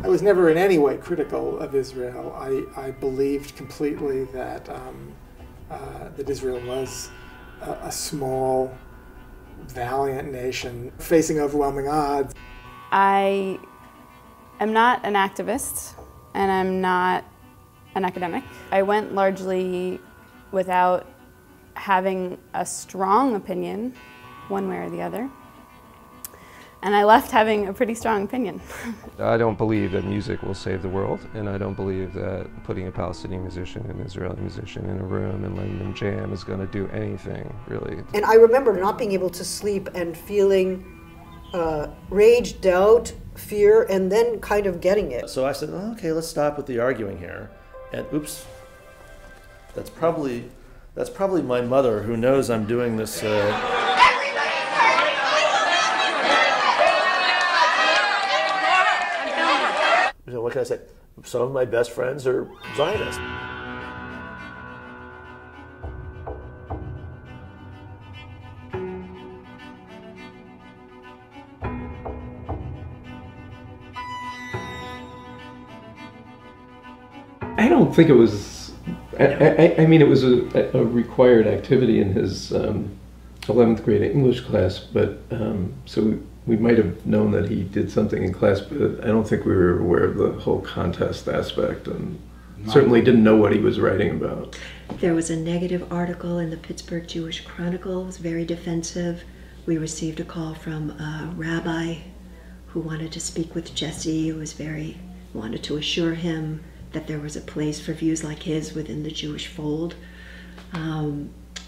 I was never in any way critical of Israel. I believed completely that that Israel was a small, valiant nation facing overwhelming odds. I am not an activist, and I'm not an academic. I went largely without having a strong opinion, one way or the other. And I left having a pretty strong opinion. I don't believe that music will save the world, and I don't believe that putting a Palestinian musician and an Israeli musician in a room and letting them jam is going to do anything, really. And I remember not being able to sleep and feeling rage, doubt, fear, and then kind of getting it. So I said, oh, okay, let's stop with the arguing here. And oops, that's probably my mother, who knows I'm doing this. What can I say? Some of my best friends are Zionists. I don't think it was, I mean, it was a required activity in his 11th grade English class, but so we might have known that he did something in class, but I don't think we were aware of the whole contest aspect, and certainly didn't know what he was writing about. There was a negative article in the Pittsburgh Jewish Chronicle. It was very defensive. We received a call from a rabbi who wanted to speak with Jesse, who wanted to assure him that there was a place for views like his within the Jewish fold.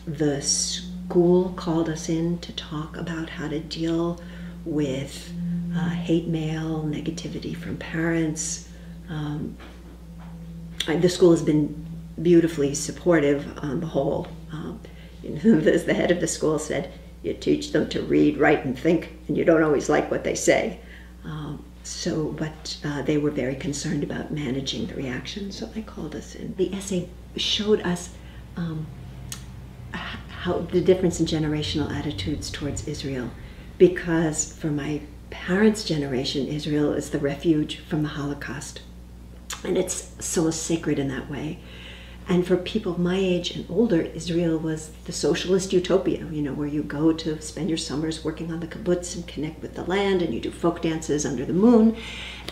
The school called us in to talk about how to deal with hate mail, negativity from parents. The school has been beautifully supportive on the whole. The head of the school said, you teach them to read, write, and think, and you don't always like what they say. But they were very concerned about managing the reaction, so they called us in. The essay showed us how the difference in generational attitudes towards Israel, because for my parents' generation, Israel is the refuge from the Holocaust, and it's so sacred in that way. And for people my age and older, Israel was the socialist utopia, you know, where you go to spend your summers working on the kibbutz and connect with the land, and you do folk dances under the moon.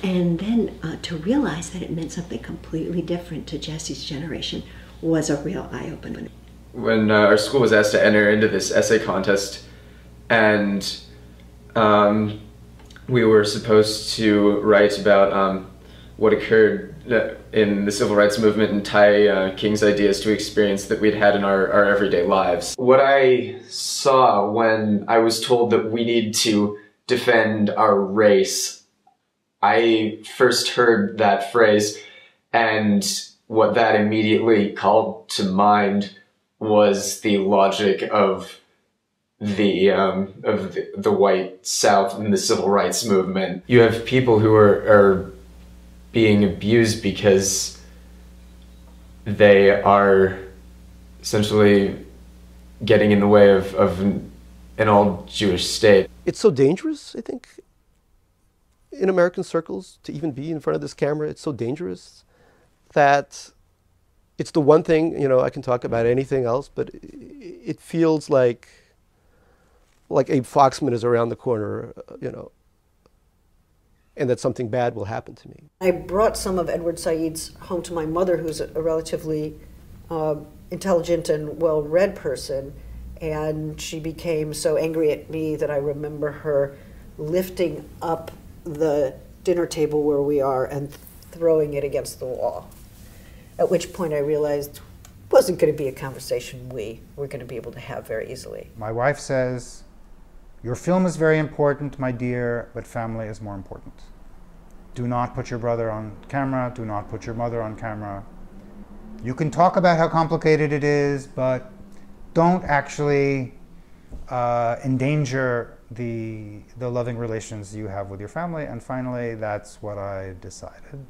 And then to realize that it meant something completely different to Jesse's generation was a real eye-opener. When our school was asked to enter into this essay contest, and we were supposed to write about what occurred in the civil rights movement and tie King's ideas to experience that we'd had in our everyday lives. What I saw when I was told that we need to defend our race, I first heard that phrase, and what that immediately called to mind was the logic of the white South and the civil rights movement. You have people who are being abused because they are essentially getting in the way of an all-Jewish state. It's so dangerous, I think, in American circles to even be in front of this camera. It's so dangerous that it's the one thing, you know, I can talk about anything else, but it feels like Abe Foxman is around the corner, you know, and that something bad will happen to me. I brought some of Edward Said's home to my mother, who's a relatively intelligent and well-read person, and she became so angry at me that I remember her lifting up the dinner table where we are and throwing it against the wall. At which point I realized it wasn't going to be a conversation we were going to be able to have very easily. My wife says, "Your film is very important, my dear, but family is more important. Do not put your brother on camera. Do not put your mother on camera. You can talk about how complicated it is, but don't actually endanger the loving relations you have with your family." And finally, that's what I decided.